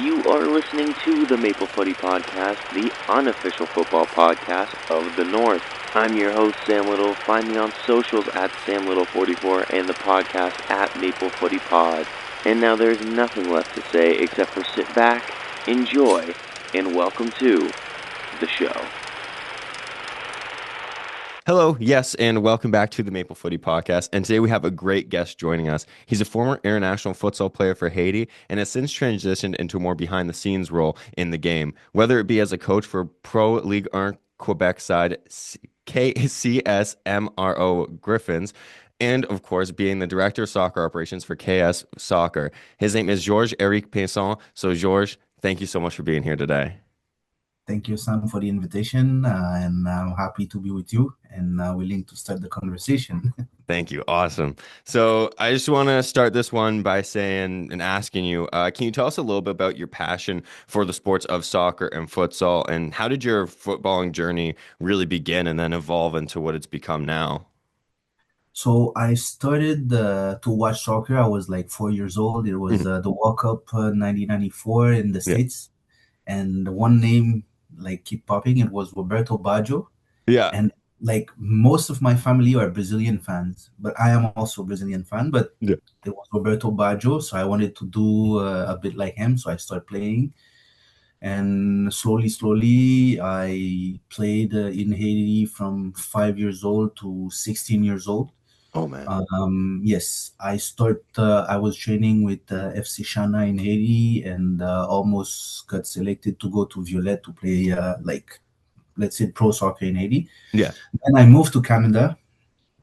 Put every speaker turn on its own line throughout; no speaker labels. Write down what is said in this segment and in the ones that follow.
You are listening to the Maple Footy Podcast, the unofficial football podcast of the North. I'm your host, Sam Little. Find me on socials at SamLittle44 and the podcast at Maple Footy Pod. And now there's nothing left to say except for sit back, enjoy, and welcome to the show.
Hello, yes, and welcome back to the Maple Footy Podcast. And today we have a great guest joining us. He's a former international futsal player for Haiti and has since transitioned into a more behind the scenes role in the game, whether it be as a coach for Pro League 1 Quebec side KCSMRO Griffins, and of course, being the director of soccer operations for KS Soccer. His name is George-Éric Painson. So, George, thank you so much for being here today.
Thank you, Sam, for the invitation, and I'm happy to be with you and willing to start the conversation.
Thank you. Awesome. So I just want to start this one by saying and asking you, can you tell us a little bit about your passion for the sports of soccer and futsal, and how did your footballing journey really begin and then evolve into what it's become now?
So I started to watch soccer. I was like 4 years old. It was
Mhm.
the World Cup 1994 in the
Yeah.
States, and the one name like keep popping. It was Roberto Baggio,
Yeah.
and like most of my family are Brazilian fans, but I am also a Brazilian fan. But
Yeah.
it was Roberto Baggio, so I wanted to do a bit like him. So I started playing. And slowly, I played in Haiti from 5 years old to 16 years old.
Oh man.
Yes, I was training with FC Shana in Haiti, and almost got selected to go to Violet to play like let's say pro soccer in Haiti.
Yeah.
Then I moved to Canada,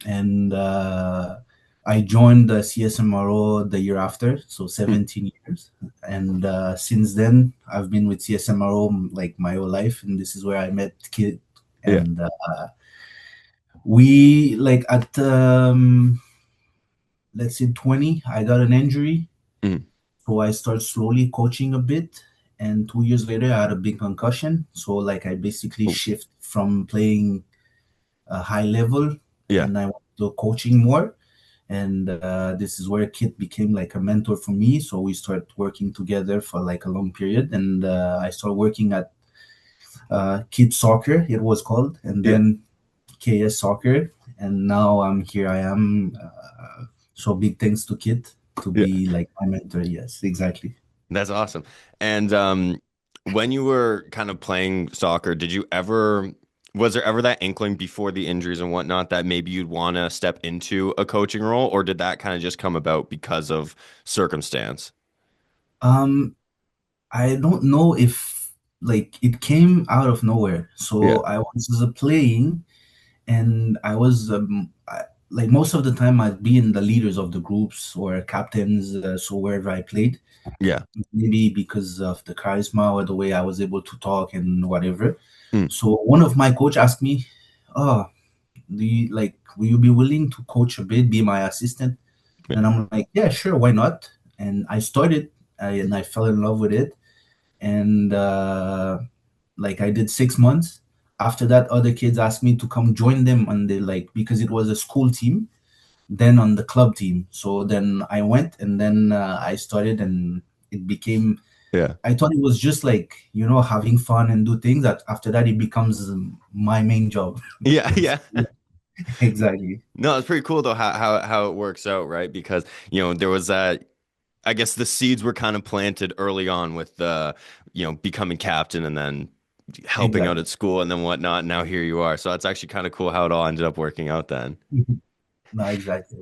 and I joined the CSMRO the year after, so
Mm.
17 years. And since then, I've been with CSMRO like my whole life, and this is where I met Kid.
Yeah.
And we like at let's say 20, I got an injury,
Mm.
so I started slowly coaching a bit. And 2 years later, I had a big concussion. So like I basically
Oh.
shift from playing a high level,
Yeah.
and I went to coaching more. And this is where Kit became like a mentor for me. So we started working together for like a long period, and I started working at Kid Soccer, it was called, and
Yeah.
then KS Soccer, and now I'm here. I am so big thanks to Kit to
Yeah.
be like my mentor. Yes, exactly.
That's awesome. And when you were kind of playing soccer, was there ever that inkling before the injuries and whatnot that maybe you'd want to step into a coaching role, or did that kind of just come about because of circumstance?
Um, I don't know if like it came out of nowhere.
Yeah.
So I was playing, and I was like most of the time I'd be in the leaders of the groups or captains. So wherever I played,
Yeah.
maybe because of the charisma or the way I was able to talk and whatever.
Mm.
So one of my coach asked me, "Oh, will you be willing to coach a bit, be my assistant?"
Yeah.
And I'm like, "Yeah, sure, why not?" And I started, and I fell in love with it, and like I did 6 months. After that, other kids asked me to come join them on the like because it was a school team, then on the club team. So then I went, and then I started, and it became.
Yeah.
I thought it was just like having fun and do things. That after that it becomes my main job.
Yeah. Yeah.
Exactly.
No, it's pretty cool though how it works out, right? Because there was that. I guess the seeds were kind of planted early on with becoming captain and then helping out
Exactly.
at school and then whatnot. Now here you are. So that's actually kind of cool how it all ended up working out then.
Mhm. No, exactly.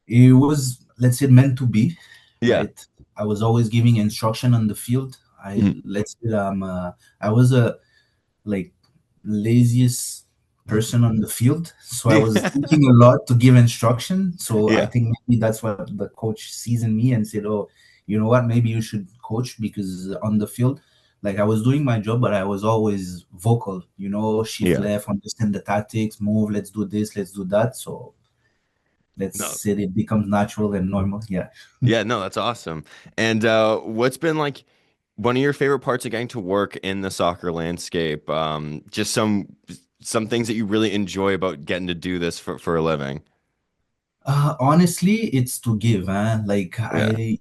It was let's say meant to be,
Yeah.
right? I was always giving instruction on the field. I
Mhm.
let's say I was a like laziest person on the field, so I was thinking a lot to give instruction. So I
Yeah.
think maybe that's what the coach sees in me and said, "Oh, you know what? Maybe you should coach because on the field." Like I was doing my job, but I was always vocal, shift
Yeah.
left, understand the tactics, move, let's do this, let's do that. So let's
No.
say it becomes natural and normal. Yeah.
Yeah, no, that's awesome. And what's been like one of your favorite parts of getting to work in the soccer landscape? Just some things that you really enjoy about getting to do this for a living.
Honestly, it's to give. Huh? Like
Yeah.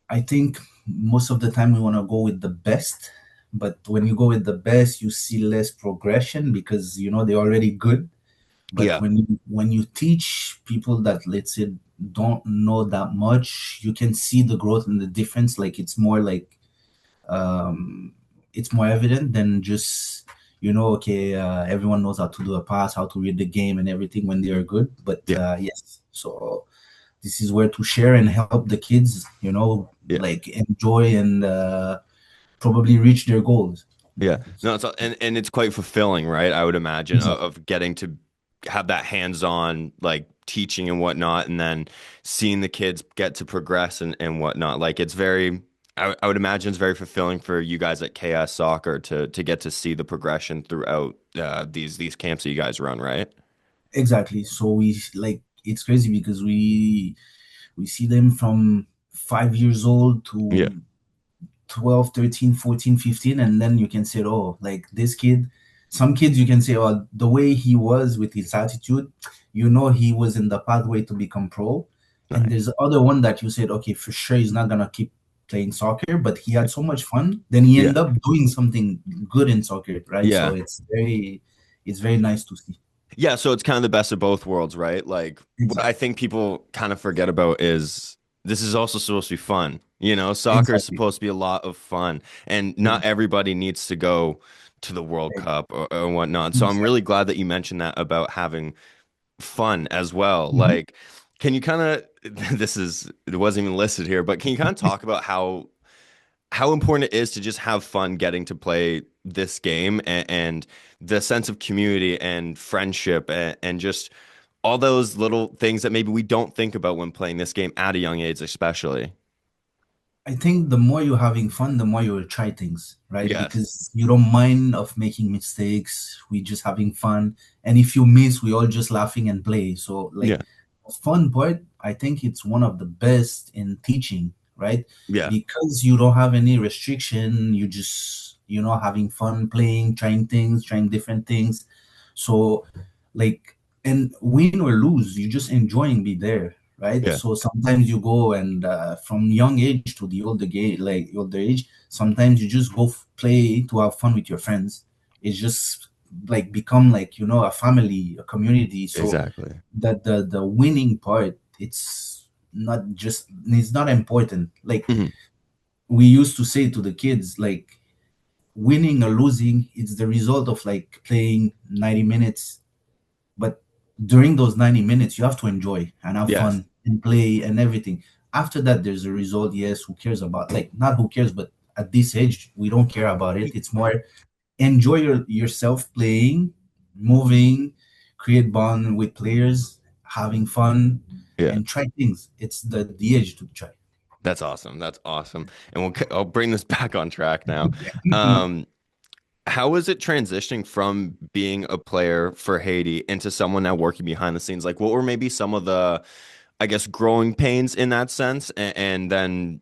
I think most of the time we want to go with the best, but when you go with the best, you see less progression because they're already good. But
Yeah.
when you teach people that, let's say, don't know that much, you can see the growth and the difference. Like um, it's more evident than just okay, everyone knows how to do a pass, how to read the game, and everything when they are good. But
Yeah.
yes, so this is where to share and help the kids,
Yeah.
like enjoy and probably reach their goals.
Yeah. No, and it's quite fulfilling, right? I would imagine
Exactly.
of getting to have that hands-on like teaching and whatnot, and then seeing the kids get to progress and whatnot. Like it's very I would imagine it's very fulfilling for you guys at KS Soccer to get to see the progression throughout these camps that you guys run, right?
Exactly. So we like it's crazy because we see them from 5 years old
Yeah.
to 12, 13, 14, 15, and then you can say, oh, like this kid, some kids you can say, oh, the way he was with his attitude, he was in the pathway to become pro. And
Nice.
there's other one that you said, okay, for sure he's not gonna keep playing soccer, but he had so much fun, then he
Yeah.
ended up doing something good in soccer, right? So
Yeah.
it's very nice to see.
Yeah, so it's kind of the best of both worlds, right? Like what I
Exactly.
think people kind of forget about is this is also supposed to be fun. You know, soccer is
Exactly.
supposed to be a lot of fun, and
Yeah.
not everybody needs to go to the World Cup or whatnot. So I'm really
Exactly.
glad that you mentioned that about having fun as well.
Mhm.
Like, can you kind of it wasn't even listed here, but can you kind of talk about how important it is to just have fun getting to play this game and the sense of community and friendship and just all those little things that maybe we don't think about when playing this game at a young age, especially.
I think the more you're having fun, the more you will try things, right?
Yes.
Because you don't mind of making mistakes. We just having fun, and if you miss, we all just laughing and play. So like,
Yeah.
the fun part, I think it's one of the best in teaching, right?
Yeah.
Because you don't have any restriction. You just having fun, playing, trying things, trying different things. So like, and win or lose, you just enjoying be there, right?
Yeah.
So sometimes you go and from young age to the older age, sometimes you just go play to have fun with your friends. It's just like become like a family, a community. So
Exactly.
that the winning part, it's not important. Like
Mhm.
we used to say to the kids, like winning or losing, it's the result of like playing 90 minutes, but during those 90 minutes, you have to enjoy and have
Yes.
fun and play and everything. After that, there's a result. Yes, who cares about, like, not who cares, but at this age, we don't care about it. It's more enjoy yourself playing, moving, create bond with players, having fun,
Yeah.
and try things. It's the age to try.
That's awesome. That's awesome. And I'll bring this back on track now. Um, How was it transitioning from being a player for Haiti into someone now working behind the scenes? Like, what were maybe some of the, I guess, growing pains in that sense? And then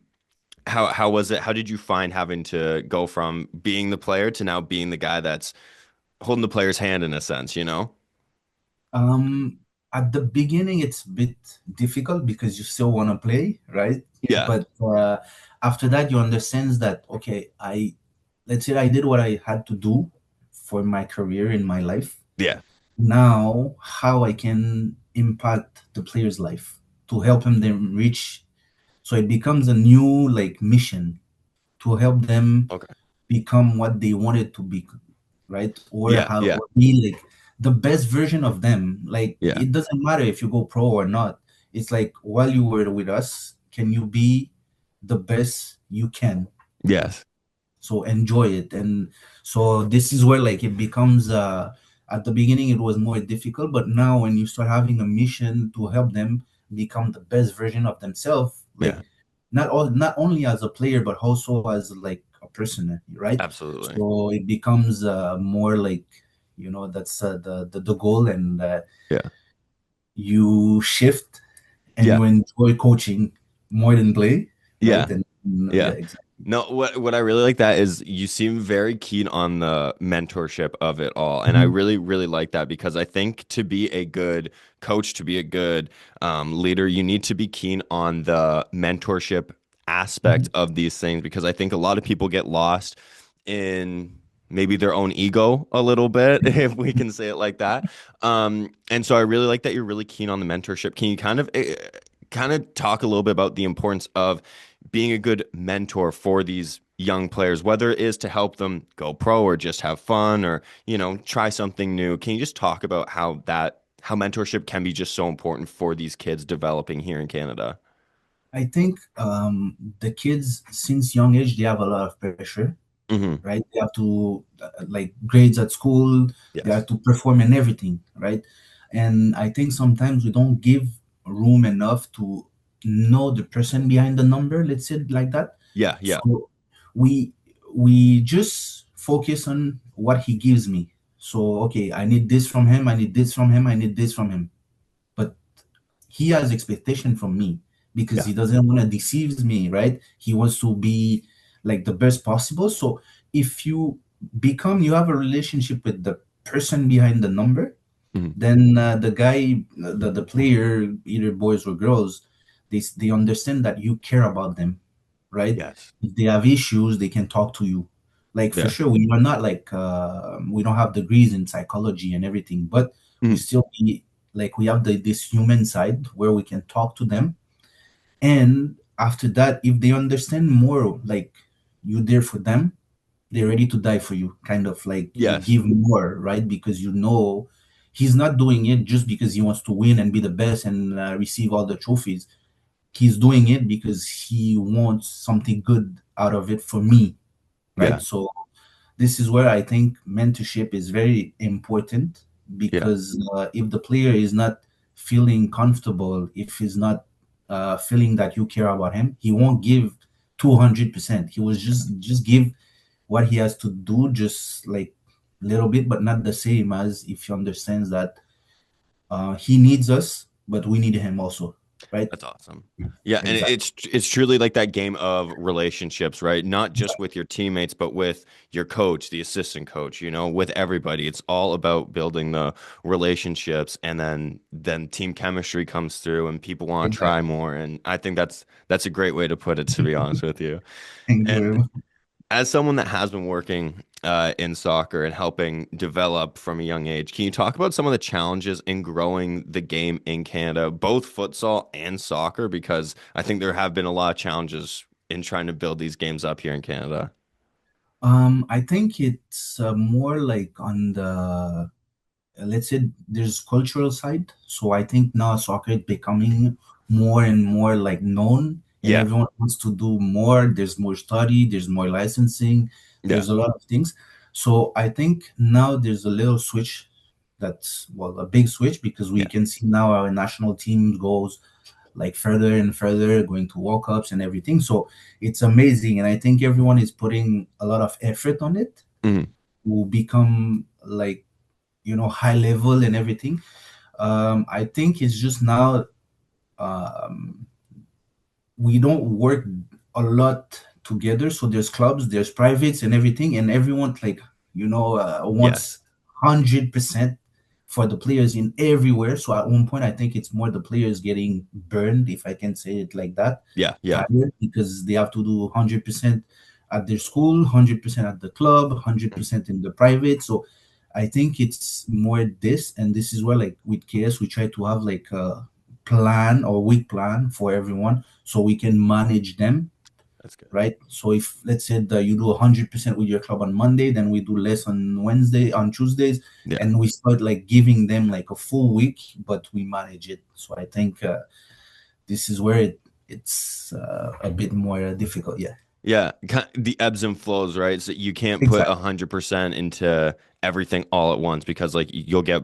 how was it? How did you find having to go from being the player to now being the guy that's holding the player's hand in a sense, you know?
Um, at the beginning, it's a bit difficult because you still want to play, right?
Yeah.
But after that, you understand that okay, let's say I did what I had to do for my career in my life.
Yeah.
Now, how I can impact the player's life to help them reach, so it becomes a new like mission to help them
Okay.
become what they wanted to be, right? Or
Yeah.
how,
Yeah.
or be like the best version of them. Like
Yeah.
it doesn't matter if you go pro or not. It's like while you were with us, can you be the best you can?
Yes.
So enjoy it. And so this is where like it becomes at the beginning it was more difficult, but now when you start having a mission to help them become the best version of themselves,
Yeah.
like not only as a player but also as like a person, right?
Absolutely.
So it becomes more like that's the goal, and
Yeah.
you shift and
Yeah.
you enjoy coaching more than play, right?
Yeah.
And yeah,
Yeah.
exactly.
No, what I really like that is you seem very keen on the mentorship of it all. And I
Mhm.
really, really like that because I think to be a good coach, to be a good leader, you need to be keen on the mentorship aspect
Mhm.
of these things because I think a lot of people get lost in maybe their own ego a little bit, if we can say it like that. And so I really like that you're really keen on the mentorship. Can you kind of talk a little bit about the importance of being a good mentor for these young players, whether it is to help them go pro or just have fun or, try something new? Can you just talk about how mentorship can be just so important for these kids developing here in Canada?
I think the kids since young age they have a lot of pressure,
Hmm.
right? They have to like grades at school, they have
Yes.
to perform in everything, right? And I think sometimes we don't give room enough to know the person behind the number, let's say it like that.
Yeah, yeah,
So we we just focus on what he gives me. So okay, I need this from him, I need this from him, I need this from him. But he has expectation from me because
yeah.
he doesn't want to deceive me, right? He wants to be like the best possible. So if you have a relationship with the person behind the number,
Mhm.
then the guy, the player, either boys or girls, they understand that you care about them, right?
Yes.
If they have issues, they can talk to you. Like for
Yeah.
sure, we are not like we don't have degrees in psychology and everything, but we
Mhm.
still be like we have this human side where we can talk to them. And after that, if they understand more, like you're there for them, they're ready to die for you. Kind of like you
Yes.
give more, right? Because you know he's not doing it just because he wants to win and be the best and receive all the trophies. He's doing it because he wants something good out of it for me, right?
Yeah.
So this is where I think mentorship is very important
Yeah.
because if the player is not feeling comfortable, if he's not feeling that you care about him, he won't give 200%. He will just give what he has to do, just like little bit, but not the same as if he understands that he needs us, but we need him also, right?
That's awesome. Yeah, and
Exactly.
it's truly like that game of relationships, right? Not just with your teammates, but with your coach, the assistant coach, with everybody. It's all about building the relationships and then team chemistry comes through and people want to try
Exactly.
more. And I think that's a great way to put it, to be honest with you.
Thank you very
And
much.
as someone that has been working in soccer and helping develop from a young age, can you talk about some of the challenges in growing the game in Canada, both futsal and soccer? Because I think there have been a lot of challenges in trying to build these games up here in Canada.
I think it's more like on the let's say there's cultural side. So I think now soccer is becoming more and more like known, and
Yeah,
everyone wants to do more. There's more study, there's more licensing,
yeah,
there's a lot of things. So I think now there's a little switch. That's well a big switch because we
yeah.
can see now our national team goes like further and further, going to World Cups and everything. So it's amazing, and I think everyone is putting a lot of effort on it
Mhm.
to become like high level and everything. I think it's just now um, we don't work a lot together. So there's clubs, there's privates, and everything, and everyone like
Yes,
wants 100% for the players in everywhere. So at one point, I think it's more the players getting burned, if I can say it like that,
yeah, yeah.
tired because they have to do 100% at their school, 100% at the club,
Mhm.
100% in the private. So I think it's more this, and this is where like with KS we try to have like a plan or week plan for everyone so we can manage them,
That's good.
right? So if let's say that you do 100% with your club on Monday, then we do less on Wednesday, on Tuesdays,
Yeah.
and we start like giving them like a full week, but we manage it. So I think this is where it's a bit more difficult. Yeah,
Yeah, the ebbs and flows, right? So you can't put
exactly.
100% into everything all at once because like you'll get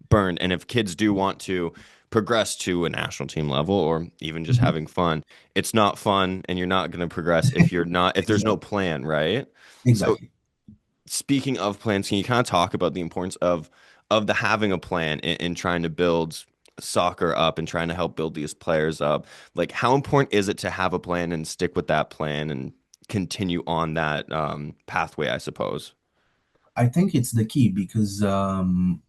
burned. And if kids do want to progress to a national team level or even just
Mhm.
having fun, it's not fun and you're not going to progress if there's no
Exactly.
plan, right? So
Exactly.
speaking of plans, can you kind of talk about the importance of the having a plan in trying to build soccer up and trying to help build these players up? Like, how important is it to have a plan and stick with that plan and continue on that pathway, I suppose?
I think it's the key because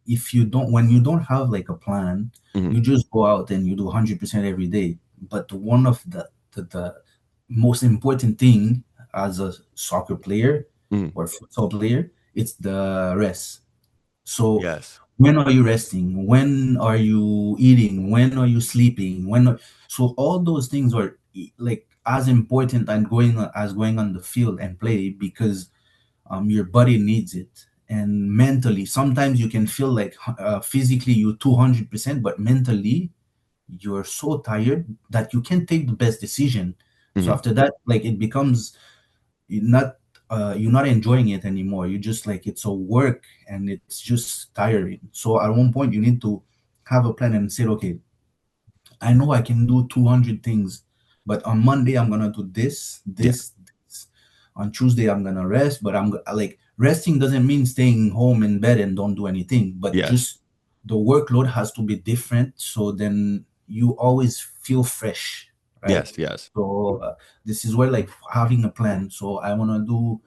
if you don't, when you don't have like a plan,
Hmm.
you just go out and you do 100% every day. But one of the most important thing as a soccer player
Mm.
or futsal player, it's the rest. So
Yes.
when are you resting? When are you eating? When are you sleeping? So all those things are like as important and going on the field and play, because your body needs it. And mentally, sometimes you can feel like physically you're 200%, but mentally you're so tired that you can't take the best decision. So
Hmm.
after that, like it becomes you're not you're not enjoying it anymore. You just like it's a work and it's just tiring. So at one point you need to have a plan and say, okay, I know I can do 200 things, but on Monday I'm gonna do this,
Yeah.
this. On Tuesday I'm gonna rest, but like resting doesn't mean staying home in bed and don't do anything, but
Yes.
just the workload has to be different. So then you always feel fresh, right?
Yes. Yes.
So this is where like having a plan. So I wanna do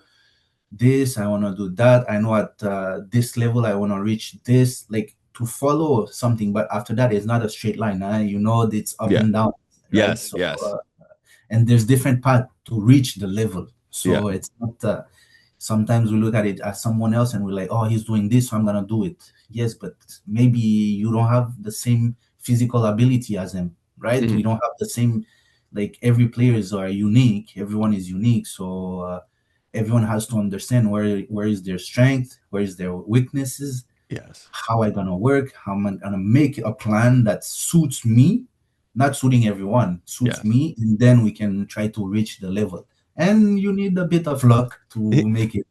this, I want to do that, I know at this level I want to reach this, like to follow something. But after that it's not a straight line, you know, it's up
Yeah.
and down, right?
Yes.
So
Yes.
and there's different path to reach the level.
Yeah.
So it's not sometimes we look at it as someone else and we're like, oh, he's doing this, so I'm gonna do it. Yes, but maybe you don't have the same physical ability as him, right? We
Mhm.
don't have the same, like every players are unique, everyone is unique. So everyone has to understand where is their strength, where is their weaknesses,
Yes.
how I gonna work, how am I gonna make a plan that suits me, not suiting everyone, suits
Yes.
me, and then we can try to reach the level. And you need a bit of luck to make it.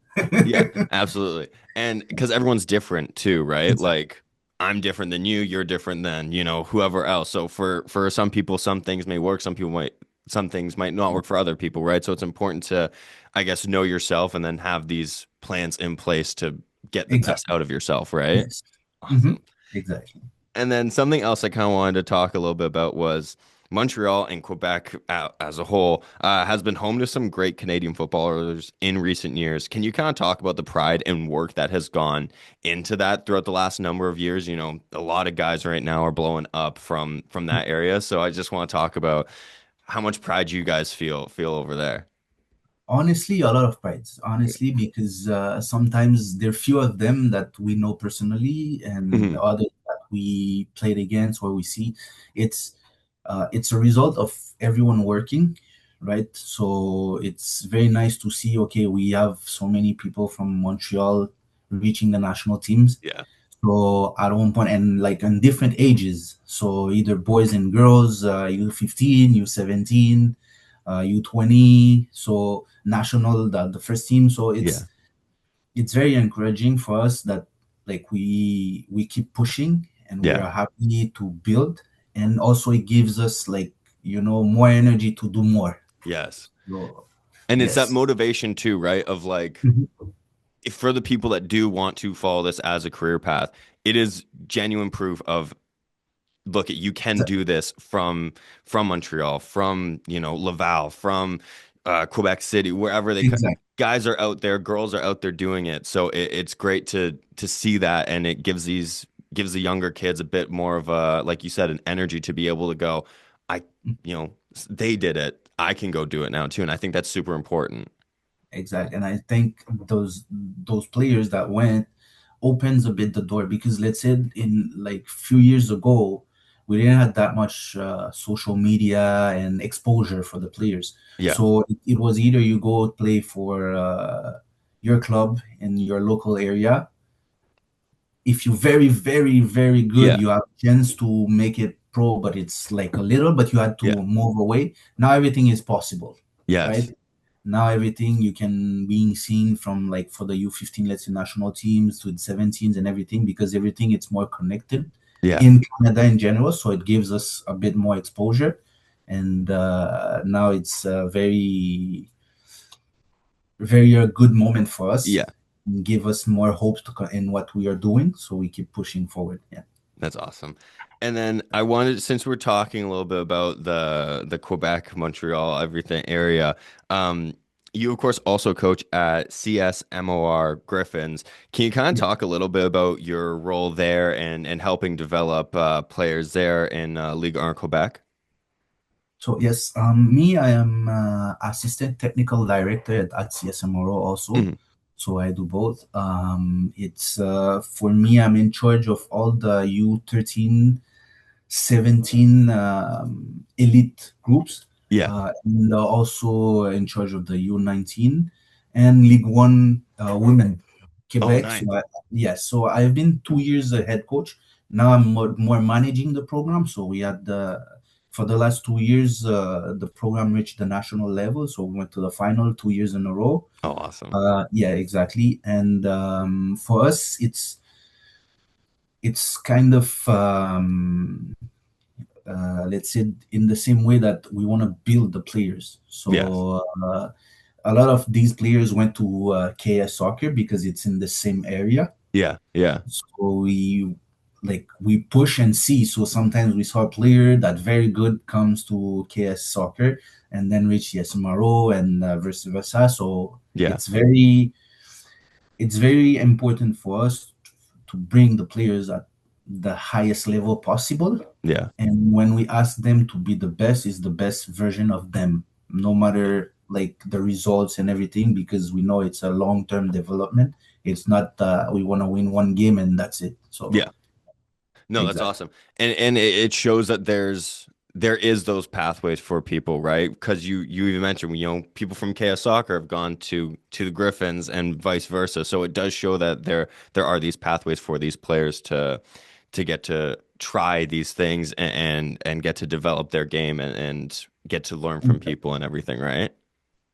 Yeah, absolutely. And because everyone's different too, right?
Exactly.
Like I'm different than you, you're different than, whoever else. So for some people, some things may work, some things might not work for other people, right? So it's important to, I guess, know yourself and then have these plans in place to get the best
Exactly.
out of yourself, right?
Yes. Hmm.
Awesome.
Exactly.
And then something else I kind of wanted to talk a little bit about was Montreal and Quebec as a whole has been home to some great Canadian footballers in recent years. Can you kind of talk about the pride and work that has gone into that throughout the last number of years? A lot of guys right now are blowing up from that area. So I just want to talk about how much pride you guys feel over there.
Honestly, a lot of pride. Honestly, because sometimes there are few of them that we know personally, and
Mhm.
others that we played against or we see. It's it's a result of everyone working, right? So it's very nice to see. Okay, we have so many people from Montreal reaching the national teams.
Yeah.
So at one point, and like in different ages, so either boys and girls, U15, U17, U20, so national, the first team. So
Yeah.
it's very encouraging for us that like we keep pushing and we
Yeah.
are happy to build, and also it gives us like more energy to do more.
Yes.
So
And it's that
yes.
motivation too, right? Of like,
Mhm.
for the people that do want to follow this as a career path, it is genuine proof of look at you can do this from Montreal, from Laval, from Quebec City, wherever
Exactly.
guys are out there, girls are out there doing it. So it's great to see that, and it gives the younger kids a bit more of a, like you said, an energy to be able to go, I you know they did it, I can go do it now too, and I think that's super important.
Exactly. And I think those players that went opens a bit the door, because let's say in like few years ago we didn't have that much social media and exposure for the players.
Yeah,
So it was either you go play for your club in your local area. If you're very, very, very good,
yeah,
you have a chance to make it pro, but it's like a little, but you had to
yeah,
move away. Now everything is possible,
yes,
right? Now everything you can being seen from, like for the U15, let's say national teams to the 17s and everything, because everything it's more connected
yeah,
in Canada in general. So it gives us a bit more exposure. And now it's very a good moment for us,
yeah.
and give us more hope in what we are doing. So we keep pushing forward. Yeah.
That's awesome. And then I wanted, since we're talking a little bit about the Quebec, Montreal, everything area, you of course also coach at CSMOR Griffins. Can you kind of
Yeah.
talk a little bit about your role there and helping develop players there in Ligue 1 Quebec?
So yes, me, I am assistant technical director at CSMRO also.
Mhm.
So I do both. It's for me, I'm in charge of all the U13 17 elite groups,
Yeah.
and also in charge of the U19 and League One women
Oh,
Quebec.
nice.
Yes, so I've been 2 years a head coach. Now I'm more managing the program. So we had for the last 2 years, the program reached the national level. So we went to the final 2 years in a row.
Oh, awesome.
Yeah, exactly. And for us, it's kind of let's say in the same way that we want to build the players.
Yes.
So a lot of these players went to KS soccer because it's in the same area.
Yeah. Yeah.
So we push and see. So sometimes we saw a player that very good comes to KS soccer and then reach SMRO and vice versa. So
Yeah.
it's very important for us to bring the players at the highest level possible.
Yeah.
And when we ask them to be the best, is the best version of them, no matter like the results and everything, because we know it's a long-term development. It's not we want to win one game and that's it. So
Yeah. No, that's
exactly.
awesome. And it shows that there is those pathways for people, right? Because you even mentioned, people from KS Soccer have gone to the Griffins and vice versa. So it does show that there are these pathways for these players to get to try these things and get to develop their game and get to learn from people and everything, right?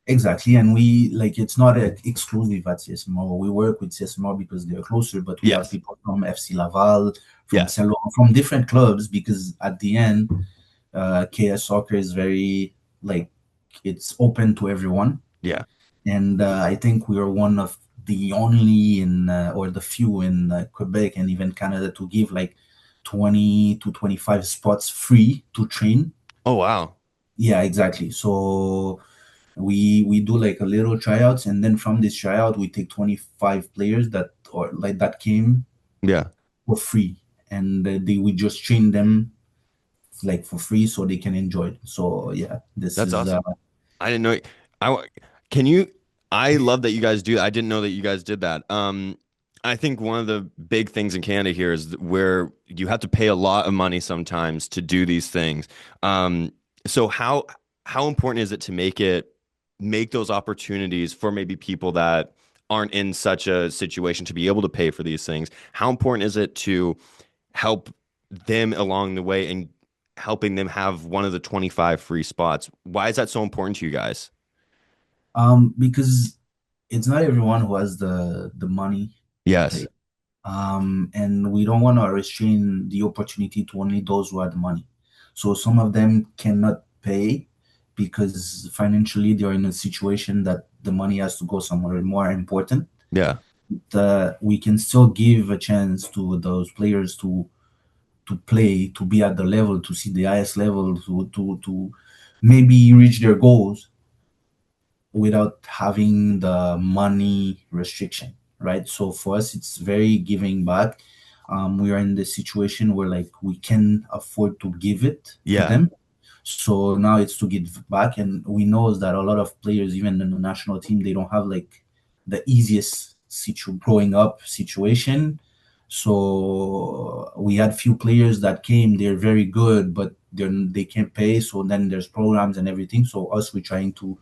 Exactly, and we like it's not exclusive at CSMO. We work with CSMO because they're closer, but we have
Yes.
people from FC Laval, from
Yes.
Celo, from different clubs because at the end, KS soccer is very like it's open to everyone,
Yeah.
and I think we are one of the only in or the few in Quebec and even Canada to give like 20 to 25 spots free to train.
Oh, wow.
Yeah, exactly. So we do like a little tryouts, and then from this tryout we take 25 players that or like that came
Yeah.
for free, and they we just train them like for free so they can enjoy it. So yeah, this
That's
is
awesome. I didn't know. Can you? I love that you guys do. I didn't know that you guys did that. I think one of the big things in Canada here is where you have to pay a lot of money sometimes to do these things. So how important is it to make those opportunities for maybe people that aren't in such a situation to be able to pay for these things? How important is it to help them along the way and helping them have one of the 25 free spots? Why is that so important to you guys?
because it's not everyone who has the money to pay,
Yes.
and we don't want to restrain the opportunity to only those who have the money. So some of them cannot pay because financially they are in a situation that the money has to go somewhere more important.
Yeah.
We can still give a chance to those players to play, to be at the level, to see the highest level, to maybe reach their goals without having the money restriction, right? So for us, it's very giving back. We are in the situation where like we can afford to give it to
Yeah.
them. So now it's to give back, and we know that a lot of players, even in the national team, they don't have like the easiest growing up situation. So we had few players that came, they're very good, but they can't pay. So then there's programs and everything. So us, we're trying to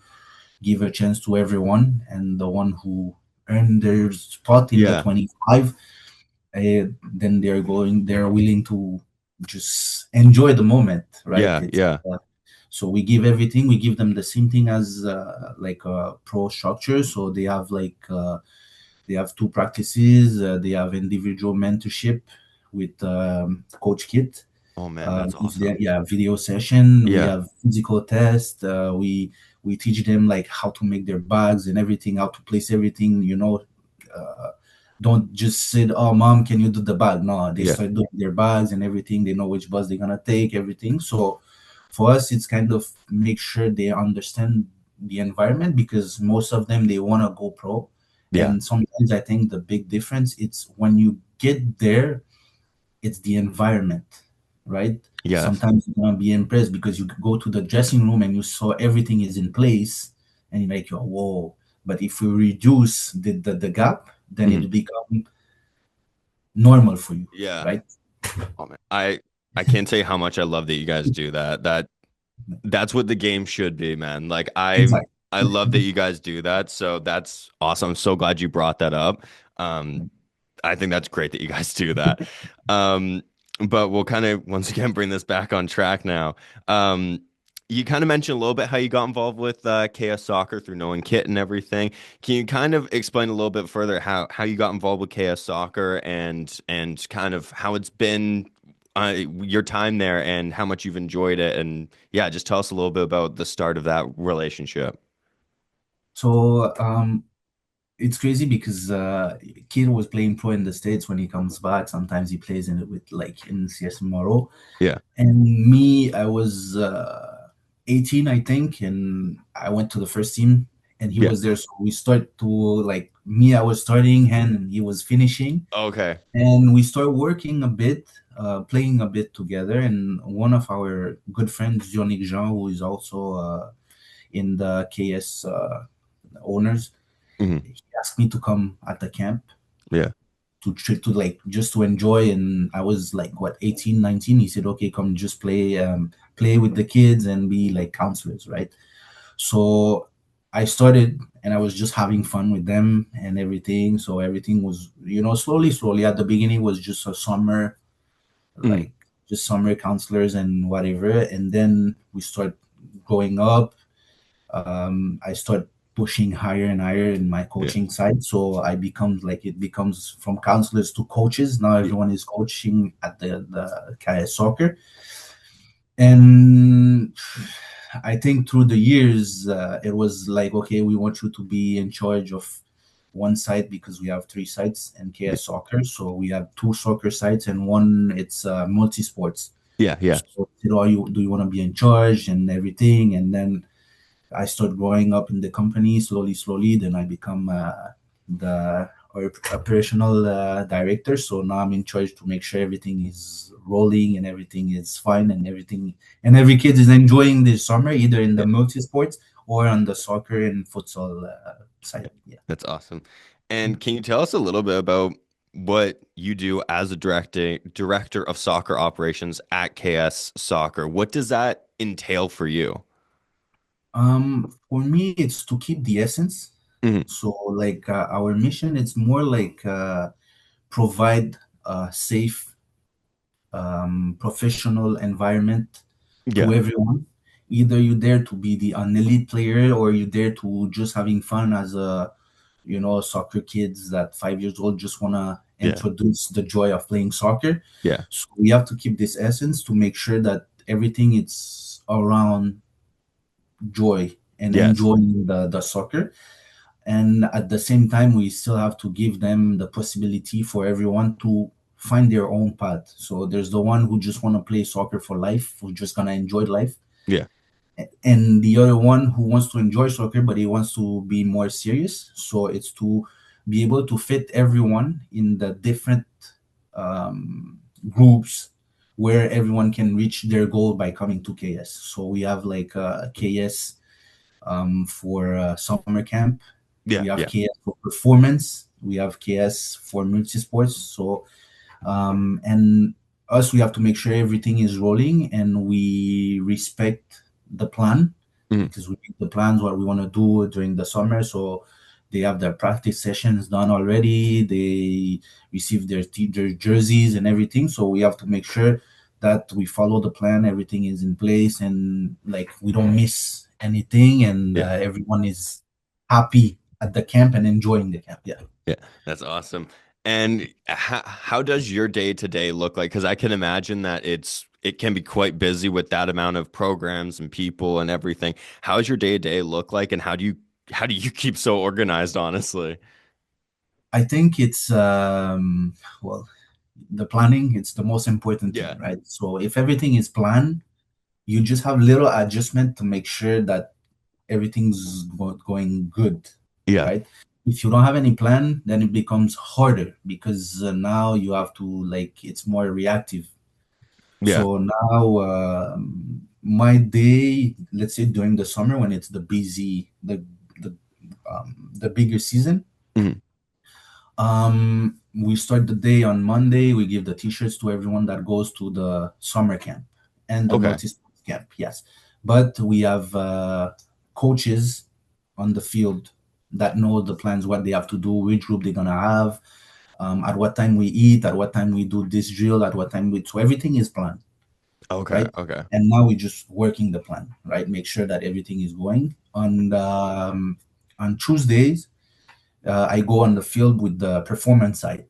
give a chance to everyone, and the one who earned their spot in the
Yeah.
25, then they're willing to just enjoy the moment, right?
Yeah.
It's
Yeah.
so we give everything. We give them the same thing as like a pro structure. So they have two practices. They have individual mentorship with Coach Kit.
Oh man, that's
If they,
awesome.
yeah, video session. We
Yeah.
have physical test. We teach them like how to make their bags and everything, how to place everything. Uh, don't just say, "Oh, mom, can you do the bag?" No, they
Yeah.
start doing their bags and everything. They know which bus they're gonna take, everything. So for us, it's kind of make sure they understand the environment because most of them they want to go pro,
Yeah.
and sometimes I think the big difference it's when you get there, it's the environment, right?
Yes.
Sometimes you're gonna be impressed because you go to the dressing room and you saw everything is in place, and you're like, whoa. But if we reduce the gap, then
Mhm.
it become normal for you,
Yeah.
right?
Oh man. I can't say how much I love that you guys do that. That's what the game should be, man. Like
Exactly.
I love that you guys do that. So that's awesome. I'm so glad you brought that up. Um, I think that's great that you guys do that. Um, but we'll kind of once again bring this back on track now. Um, you kind of mentioned a little bit how you got involved with KS Soccer through knowing Kit and everything. Can you kind of explain a little bit further how you got involved with KS Soccer and kind of how it's been your time there and how much you've enjoyed it? And yeah, just tell us a little bit about the start of that relationship.
So it's crazy because Kid was playing pro in the States. When he comes back, sometimes he plays in it with like in CS Moro.
Yeah,
And me, I was 18, I think, and I went to the first team, and he
yeah.
was there. So we start to like me, I was starting, and he was finishing,
Okay.
and we start working a bit, playing a bit together. And one of our good friends, Jean-Nic Jean, who is also in the KS owners,
Hmm.
he asked me to come at the camp
Yeah,
to like just to enjoy. And I was like what 18, 19. He said, okay, come just play with the kids and be like counselors, right? So I started, and I was just having fun with them and everything. So everything was, slowly at the beginning was just a summer,
hmm.
like just summer counselors and whatever. And then we start growing up. I start pushing higher and higher in my
Yeah,
coaching side. So I become like it becomes from counselors to coaches. Now
yeah,
everyone is coaching at the KS soccer. And I think through the years, it was like, okay, we want you to be in charge of one site because we have three sites in
yeah,
KS soccer. So we have two soccer sites and one it's multi sports.
yeah, yeah,
So do you want to be in charge and everything? And then I start growing up in the company slowly, slowly. Then I become the operational director. So now I'm in charge to make sure everything is rolling and everything is fine and every kid is enjoying this summer either in the
yeah.
multi sports or on the soccer and futsal side. Yeah.
That's awesome. And can you tell us a little bit about what you do as a director of soccer operations at KS Soccer? What does that entail for you?
For me, it's to keep the essence.
Hmm.
So like our mission, it's more like provide a safe professional environment to
Yeah,
everyone. Either you dare to be an elite player or you dare to just having fun as a soccer kids that 5 years old just wanna
yeah,
introduce the joy of playing soccer.
yeah,
So we have to keep this essence to make sure that everything it's around joy and
yes,
enjoying the soccer. And at the same time we still have to give them the possibility for everyone to find their own path. So there's the one who just want to play soccer for life, who just gonna enjoy life,
yeah,
and the other one who wants to enjoy soccer but he wants to be more serious. So it's to be able to fit everyone in the different groups where everyone can reach their goal by coming to KS. So we have like KS for summer camp. We
yeah,
have
yeah,
KS for performance. We have KS for multi-sports. So, and us, we have to make sure everything is rolling and we respect the plan
mhm,
because we make the plans what we want to do during the summer. So they have their practice sessions done already. They receive their jerseys and everything. So we have to make sure that we follow the plan. Everything is in place and like we don't miss anything, and
yeah,
everyone is happy at the camp and enjoying the camp. Yeah.
yeah. That's awesome. And how does your day to day look like? Because I can imagine that it can be quite busy with that amount of programs and people and everything. How does your day to day look like, and how do you keep so organized, honestly?
I think it's well, the planning. It's the most important thing,
Yeah,
right? So if everything is planned, you just have little adjustment to make sure that everything's going good,
yeah,
right? If you don't have any plan, then it becomes harder because now you have to like it's more reactive.
Yeah.
So now my day, let's say during the summer when it's the the bigger season,
Mhm.
we start the day on Monday. We give the t-shirts to everyone that goes to the summer camp and the
Okay.
multi-sport camp. Yes, but we have coaches on the field that know the plans, what they have to do, which group they're gonna have, at what time we eat, at what time we do this drill, at what time we. So everything is planned,
Okay.
right?
Okay.
And now we're just working the plan, right? Make sure that everything is going. On Tuesdays, I go on the field with the performance side.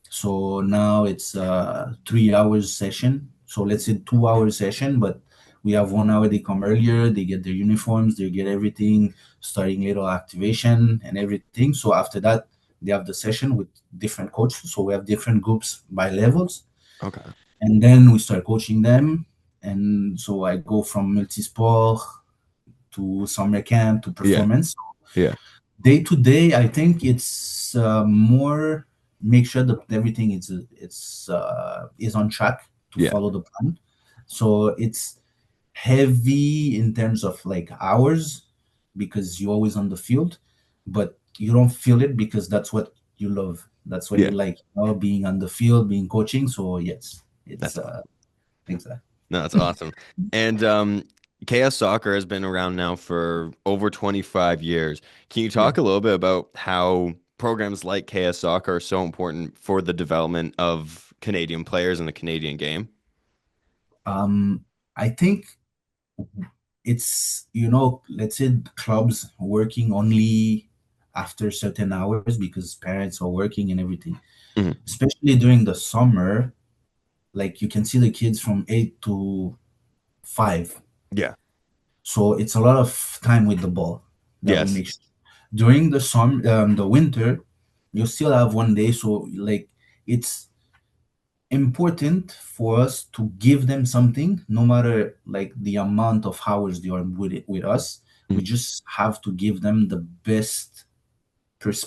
So now it's a 3 hours session. So let's say 2 hour session, but we have 1 hour. They come earlier, they get their uniforms, they get everything, starting little activation and everything. So after that, they have the session with different coaches. So we have different groups by levels,
Okay.
and then we start coaching them. And so I go from multi-sport to summer camp to
Yeah.
performance.
Yeah.
Day to day, I think it's more make sure that everything is on track to
Yeah.
follow the plan. So it's heavy in terms of like hours because you're always on the field, but you don't feel it because that's what you love. That's what you
Yeah.
like, being on the field, being coaching. So yes, it's
That's awesome.
exactly.
No, that's awesome. And KS Soccer has been around now for over 25 years. Can you
Yeah.
talk a little bit about how programs like KS Soccer are so important for the development of Canadian players in the Canadian game?
Um, I think it's, let's say clubs working only after certain hours because parents are working and everything,
Mhm.
especially during the summer. Like you can see the kids from 8 to 5.
Yeah.
So it's a lot of time with the ball that we
Yes.
make sure. During the winter, you still have 1 day. So like it's important for us to give them something, no matter like the amount of hours they are with us. We
Mhm.
just have to give them the best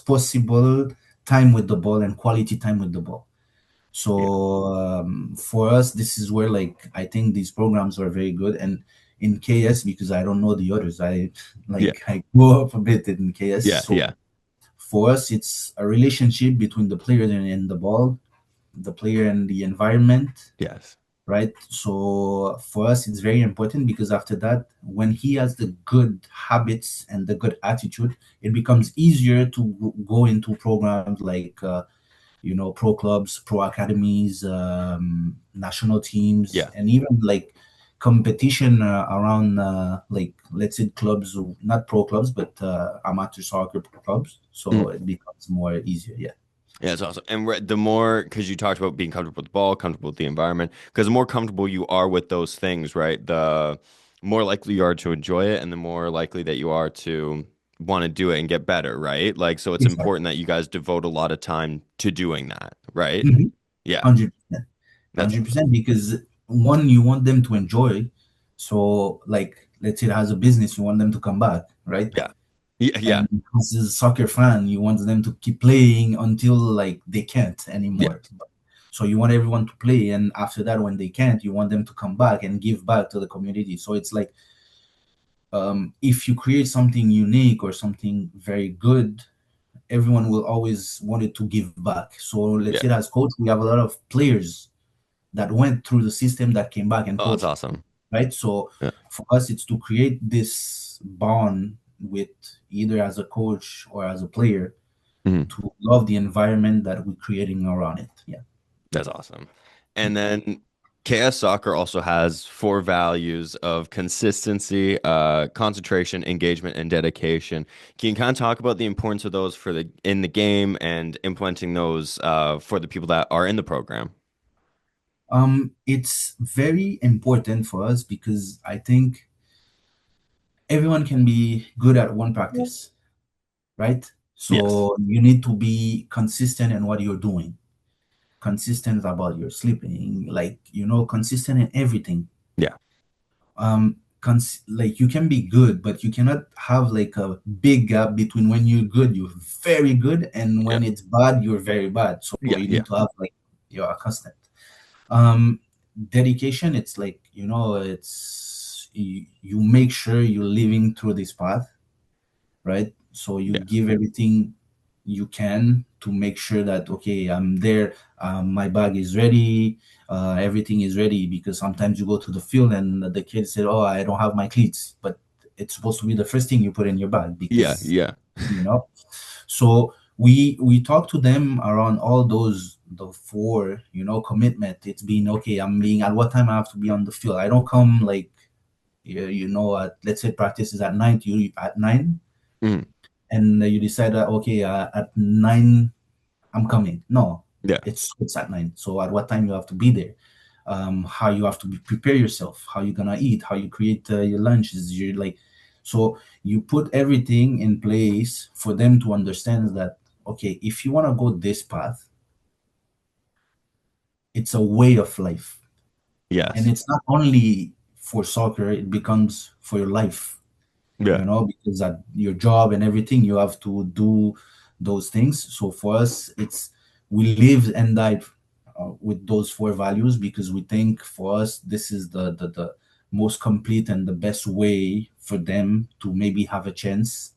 possible time with the ball and quality time with the ball.
Yeah.
So for us, this is where like I think these programs are very good. And in KS, because I don't know the others,
Yeah.
I grew up a bit in KS.
Yeah.
So
Yeah.
for us, it's a relationship between the player and the ball, the player and the environment,
Yes.
right? So for us, it's very important because after that, when he has the good habits and the good attitude, it becomes easier to go into programs like, pro clubs, pro academies, national teams,
Yeah.
and even like competition around, like, let's say clubs, not pro clubs, but amateur soccer clubs. So
Mhm.
it becomes more easier. Yeah.
Yeah, it's awesome. And the more, because you talked about being comfortable with the ball, comfortable with the environment, because the more comfortable you are with those things, right, the more likely you are to enjoy it and the more likely that you are to want to do it and get better, right? Like, so it's
Exactly.
important that you guys devote a lot of time to doing that, right?
Mhm.
Yeah,
100%.
that's
100%, because one, you want them to enjoy. So like, let's say it has a business, you want them to come back, right?
yeah, yeah, yeah,
And as a soccer fan, you want them to keep playing until like they can't
yeah,
anymore. So you want everyone to play, and after that, when they can't, you want them to come back and give back to the community. So it's like, if you create something unique or something very good, everyone will always want it to give back. So let's
yeah.
say that as coach, we have a lot of players that went through the system that came back and
Oh, that's
coached,
awesome.
right? So
Yeah.
for us, it's to create this bond with either as a coach or as a player
Mhm.
to love the environment that we're creating around it. Yeah.
That's awesome. And then KS Soccer also has four values of consistency, concentration, engagement, and dedication. Can you kind of talk about the importance of those for the in the game and implementing those for the people that are in the program?
It's very important for us because I think everyone can be good at one practice, right?
Yes.
So you need to be consistent in what you're doing, consistent about your sleeping, like, consistent in everything.
Yeah.
Like you can be good, but you cannot have like a big gap between when you're good, you're very good, and
Yeah.
when it's bad, you're very bad. So
Yeah.
you
Yeah.
need to have like you're accustomed. Um, dedication, it's like, you make sure you're living through this path, right? So you
Yeah.
give everything you can to make sure that, okay, I'm there, my bag is ready, everything is ready, because sometimes you go to the field and the kids say, oh, I don't have my cleats, but it's supposed to be the first thing you put in your bag,
Yeah.
because
Yeah.
you know so we talk to them around all those, the four, commitment. It's been, okay, I'm being, at what time I have to be on the field. I don't come like, let's say practice is at 9, you at 9,
Mhm.
and you decide that, okay, at 9 I'm coming. No,
Yeah.
it's at 9. So at what time you have to be there, how you have to prepare yourself, how you're gonna eat, how you create your lunches, you're like, so you put everything in place for them to understand that, okay, if you want to go this path, it's a way of life, and
Yes.
it's not only for soccer, it becomes for your life,
Yeah.
because at your job and everything, you have to do those things. So for us, it's, we live and die with those four values, because we think for us this is the most complete and the best way for them to maybe have a chance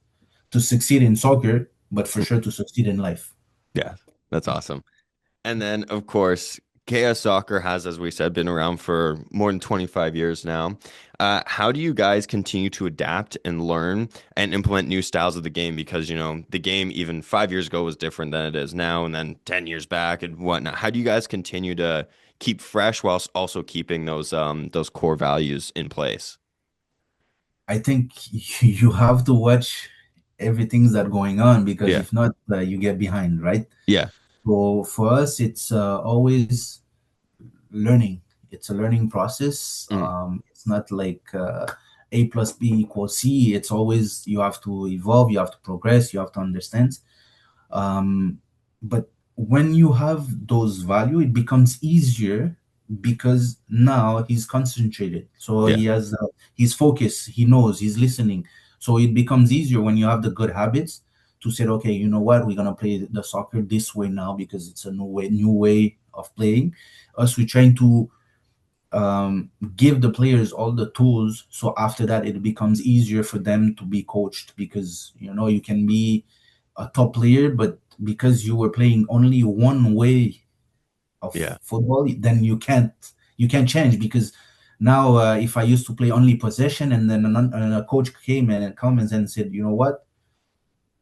to succeed in soccer, but for sure to succeed in life.
Yeah. That's awesome. And then, of course, KS Soccer has, as we said, been around for more than 25 years now. How do you guys continue to adapt and learn and implement new styles of the game? Because, the game even 5 years ago was different than it is now, and then 10 years back and whatnot. How do you guys continue to keep fresh whilst also keeping those core values in place?
I think you have to watch everything that going on, because
Yeah.
if not, you get behind, right?
Yeah.
So for us, it's always learning. It's a learning process.
Mm.
It's not like A plus B equals C. It's always, you have to evolve, you have to progress, you have to understand. Um, but when you have those value, it becomes easier, because now he's concentrated. So
Yeah.
he has his focus. He knows he's listening. So it becomes easier when you have the good habits to say, okay, you know what, we're gonna play the soccer this way now, because it's a new way of playing. Us, we're trying to give the players all the tools, so after that it becomes easier for them to be coached, because you can be a top player, but because you were playing only one way of
Yeah.
football, then you can't change, because now if I used to play only possession, and then a coach came and comments and said, you know what,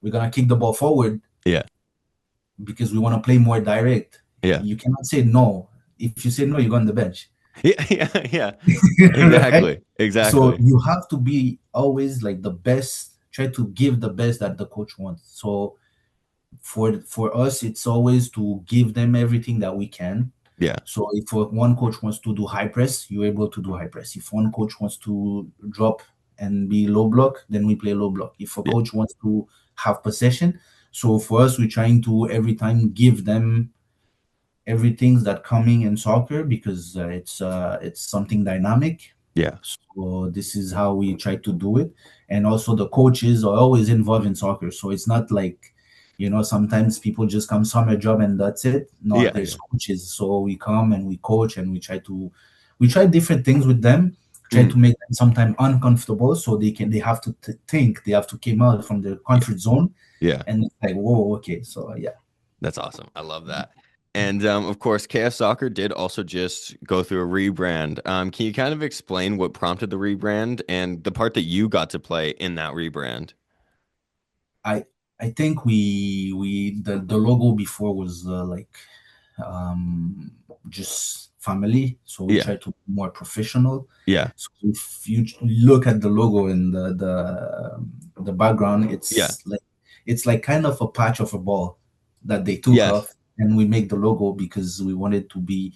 we're gonna kick the ball forward
Yeah.
because we want to play more direct,
Yeah.
you cannot say no. If you say no, you go on the bench.
Yeah. Yeah. Yeah.
Right?
Exactly.
So
Exactly.
you have to be always like the best, try to give the best that the coach wants. So for us, it's always to give them everything that we can.
Yeah.
So if one coach wants to do high press, you're able to do high press. If one coach wants to drop and be low block, then we play low block. If a
Yeah.
coach wants to have possession, so for us, we're trying to every time give them everything that coming in soccer, because it's something dynamic.
Yeah.
So this is how we try to do it. And also the coaches are always involved in soccer, so it's not like, sometimes people just come summer job and that's it. No,
Yeah.
there's
Yeah.
coaches, so we come and we coach, and we try different things with them, try to
Mhm.
make them sometimes uncomfortable, so they have to think, they have to come out from their
Yeah.
comfort zone.
Yeah.
And it's like, whoa, okay, so yeah.
That's awesome. I love that. And of course, KF Soccer did also just go through a rebrand. Can you kind of explain what prompted the rebrand and the part that you got to play in that rebrand?
I I think the logo before was like, um, just family, so we
Yeah.
try to be more professional.
Yeah.
So if you look at the logo and the background,
Yeah.
it's like kind of a patch of a ball that they took
Yes.
off, and we make the logo because we wanted to be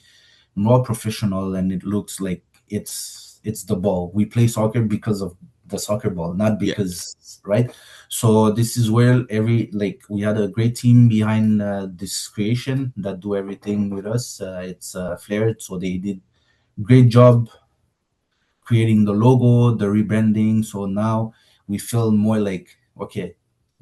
more professional, and it looks like it's the ball. We play soccer because of the soccer ball, not
Yeah.
because, right? So this is where we had a great team behind this creation that do everything with us. It's Flair, so they did great job creating the logo, the rebranding. So now we feel more like, okay,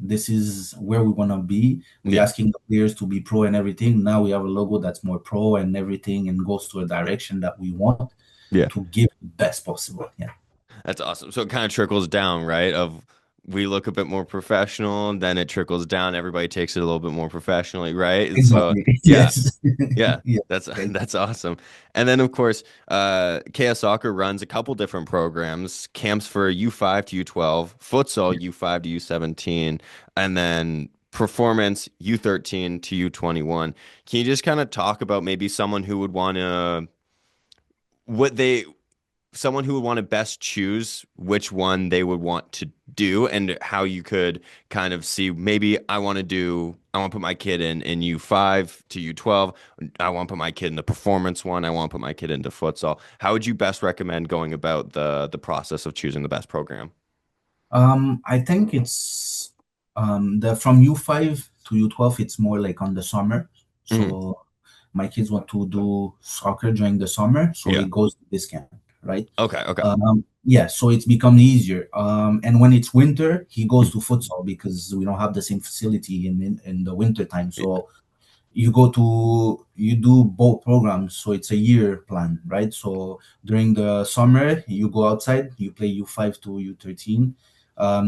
this is where we want to be. We're
Yeah.
asking the players to be pro and everything. Now we have a logo that's more pro and everything and goes to a direction that we want
Yeah.
to give the best possible. Yeah.
That's awesome. So it kind of trickles down, right? Of we look a bit more professional, and then it trickles down. Everybody takes it a little bit more professionally, right? And so,
Exactly.
yeah,
Yes.
yeah,
Yes.
that's
Thank
that's awesome. And then, of course, KS Soccer runs a couple different programs: camps for U5 to U12, futsal
you.
U5 to U17, and then performance U13 to U21. Can you just kind of talk about maybe someone who would want to what they someone who would want to best choose which one they would want to do and how you could kind of see maybe I want to put my kid in U5 to U12. I want to put my kid in the performance one. I want to put my kid into futsal. How would you best recommend going about the process of choosing the best program?
I think it's the from U5 to U12, it's more like on the summer.
Hmm.
So my kids want to do soccer during the summer, so
Yeah.
it goes to this camp, right?
Okay. Okay.
Yeah, so it's become easier. And when it's winter, he goes
Mhm.
to futsal because we don't have the same facility in the winter time.
Yeah.
So you do both programs, so it's a year plan, right? So during the summer you go outside, you play U5 to U13.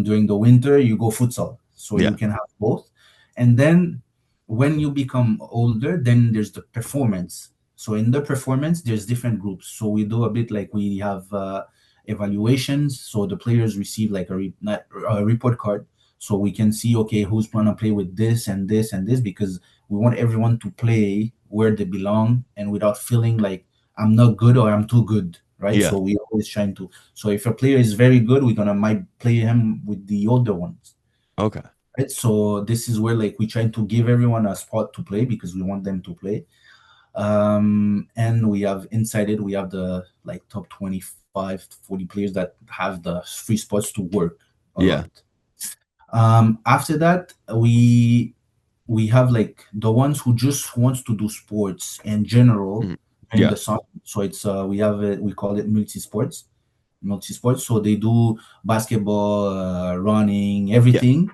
During the winter you go futsal, so you
Yeah.
can have both. And then when you become older, then there's the performance. So in the performance there's different groups, so we do a bit like we have evaluations, so the players receive like not, a report card, so we can see, okay, who's going to play with this and this and this, because we want everyone to play where they belong and without feeling like I'm not good or I'm too good, right?
Yeah.
So we always trying to. So if a player is very good, we're gonna might play him with the older ones,
Okay.
right? So this is where like we trying to give everyone a spot to play because we want them to play. And we have inside it, we have the like top 25 to 40 players that have the free spots to work a
Yeah.
lot. After that, we have like the ones who just wants to do sports in general
Mhm.
during
Yeah.
the summer. So it's we have it, we call it multi sports. So they do basketball, running,
Yeah.
everything,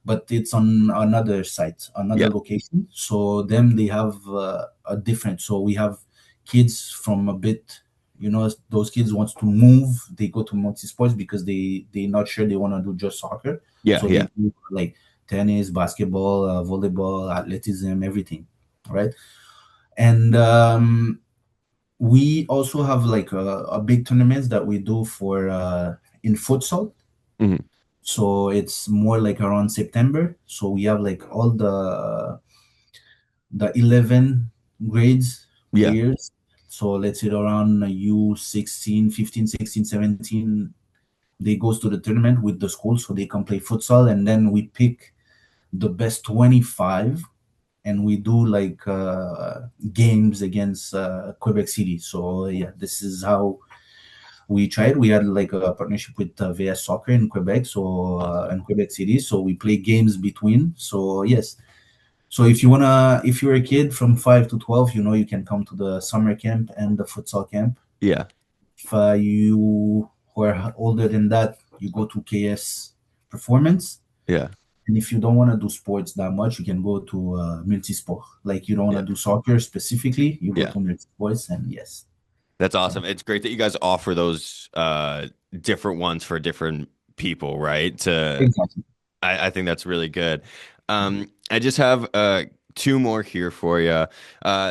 but it's on another site,
Yeah.
another location. So them they have a different. So we have kids from a bit, those kids wants to move. They go to multi sports because they not sure they want to do just soccer.
Yeah.
So they
Yeah.
do like tennis, basketball, volleyball, athleticism, everything, right? And we also have like a big tournaments that we do for in futsal.
Hmm.
So it's more like around September. So we have like all the 11 grades
Yeah.
players. So let's say around U16, 15, 16, 17, they goes to the tournament with the school so they can play futsal, and then we pick the best 25 and we do like games against Quebec City. So yeah, this is how we tried. We had like a partnership with VS Soccer in Quebec, so
Awesome.
in Quebec City. So we play games between. So yes. So if you're a kid from 5 to 12, you can come to the summer camp and the futsal camp.
Yeah.
If you who are older than that, you go to KS Performance.
Yeah.
And if you don't want to do sports that much, you can go to multisport. Like you don't want
Yeah.
to do soccer specifically, you go
Yeah.
to multisports, and yes.
That's
So
awesome. It's great that you guys offer those different ones for different people, right?
exactly.
I think that's really good. I just have two more here for you.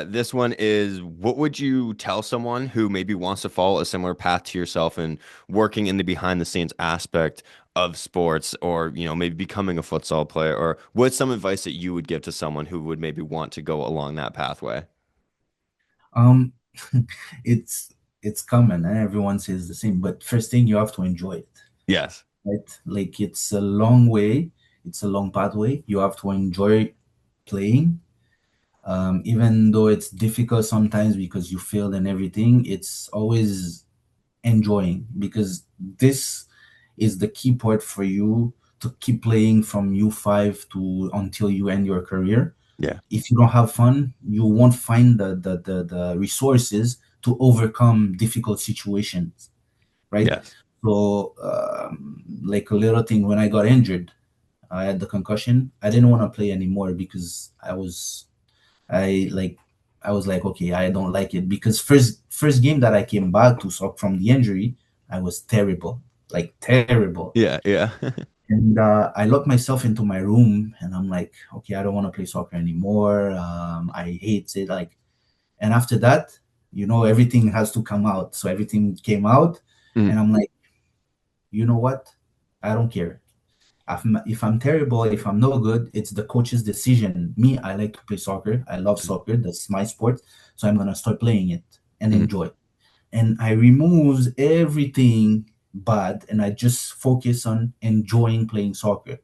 This one is, what would you tell someone who maybe wants to follow a similar path to yourself and working in the behind the scenes aspect of sports, or maybe becoming a futsal player, or what's some advice that you would give to someone who would maybe want to go along that pathway?
Um, it's it's common, and everyone says the same. But first thing, you have to enjoy it,
Yes.
right? Like it's a long way, it's a long pathway. You have to enjoy playing, even though it's difficult sometimes because you failed and everything. It's always enjoying because this is the key part for you to keep playing from U5 to until you end your career.
Yeah.
If you don't have fun, you won't find the resources to overcome difficult situations, right?
Yes.
So like a little thing, when I got injured, I had the concussion. I didn't want to play anymore because I like I was like, okay, I don't like it because first game that I came back to soccer from the injury, I was terrible, like terrible.
Yeah, yeah.
And I locked myself into my room, and I'm like, okay, I don't want to play soccer anymore. I hate it. Like, and after that, everything has to come out. So everything came out,
Mm,
and I'm like, you know what? I don't care. If I'm terrible, if I'm no good, it's the coach's decision. Me, I like to play soccer. I love
mm,
soccer. That's my sport. So I'm gonna start playing it and
mm.
enjoy. And I removed everything bad, and I just focus on enjoying playing soccer.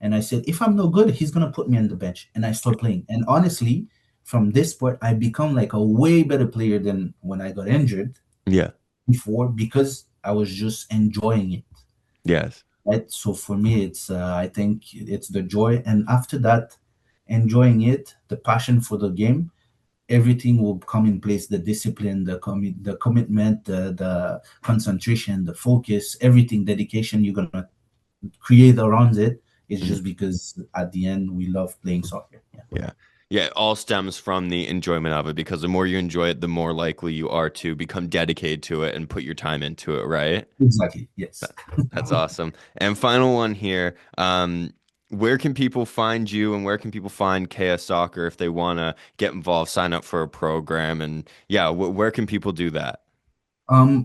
And I said, if I'm no good, he's gonna put me on the bench, and I start playing. And honestly, from this sport, I become like a way better player than when I got injured
Yeah.
before because I was just enjoying it.
Yes.
Right. So for me, it's I think it's the joy, and after that, enjoying it, the passion for the game, everything will come in place. The discipline, the commitment, the concentration, the focus, everything, dedication you're gonna create around it is
Mm,
just because at the end we love playing soccer. Yeah.
yeah. Yeah, it all stems from the enjoyment of it because the more you enjoy it, the more likely you are to become dedicated to it and put your time into it, right?
Exactly. Yes.
That's awesome. And final one here. Where can people find you and where can people find KS Soccer if they want to get involved, sign up for a program? And yeah, where can people do that?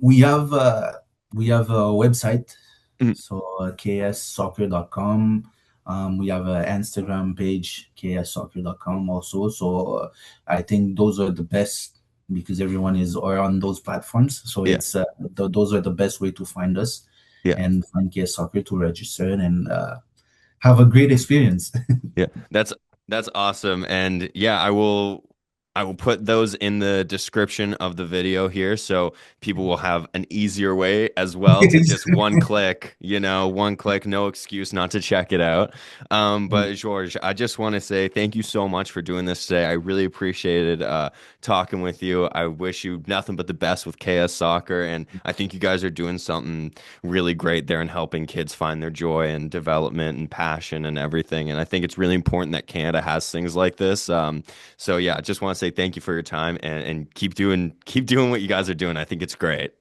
We have a website,
Mm,
so kssoccer.com. We have an Instagram page, kssoccer.com also. So I think those are the best because everyone is or on those platforms. So
yeah,
it's those are the best way to find us
yeah.
and find KS Soccer to register and have a great experience.
Yeah, that's awesome. And yeah, I will put those in the description of the video here so people will have an easier way as well to just one click, no excuse not to check it out. But George, I just want to say thank you so much for doing this today. I really appreciated talking with you. I wish you nothing but the best with KS Soccer, and I think you guys are doing something really great there and helping kids find their joy and development and passion and everything. And I think it's really important that Canada has things like this. So yeah, I just want to say thank you for your time and keep doing what you guys are doing. I think it's great.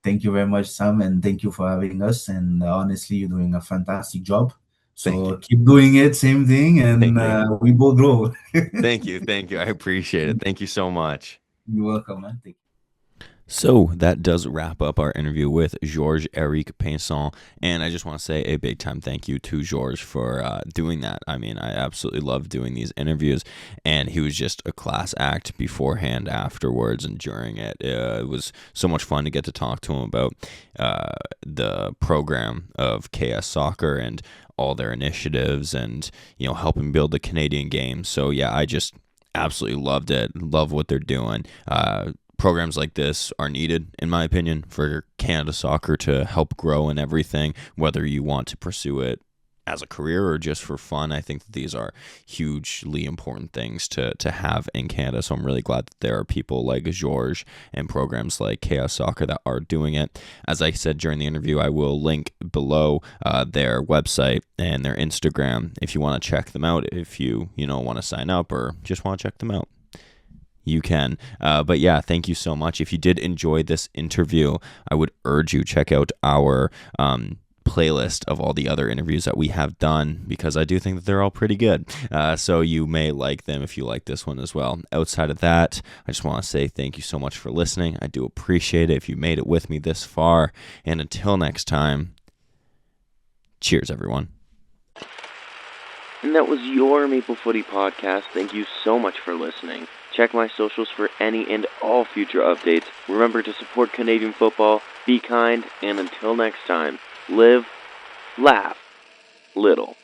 Thank you very much, Sam, and thank you for having us. And honestly, you're doing a fantastic job.
Thank you.
So keep doing it, same thing, and
Thank you.
we both grow.
Thank you. Thank you. I appreciate it. Thank you so much.
You're welcome, man. Thank
So that does wrap up our interview with George-Éric Painson. And I just want to say a big time thank you to George for doing that. I mean, I absolutely love doing these interviews. And he was just a class act beforehand, afterwards, and during it. It was so much fun to get to talk to him about the program of KS Soccer and all their initiatives and, helping build the Canadian game. So yeah, I just absolutely loved it. Love what they're doing. Programs like this are needed, in my opinion, for Canada soccer to help grow and everything, whether you want to pursue it as a career or just for fun. I think that these are hugely important things to have in Canada. So I'm really glad that there are people like George and programs like KS Soccer that are doing it. As I said during the interview, I will link below their website and their Instagram if you want to check them out, if you want to sign up or just want to check them out. You can. But yeah, thank you so much. If you did enjoy this interview, I would urge you check out our playlist of all the other interviews that we have done because I do think that they're all pretty good. So you may like them if you like this one as well. Outside of that, I just want to say thank you so much for listening. I do appreciate it if you made it with me this far. And until next time, cheers, everyone.
And that was your Maple Footy podcast. Thank you so much for listening. Check my socials for any and all future updates. Remember to support Canadian football, be kind, and until next time, live, laugh, little.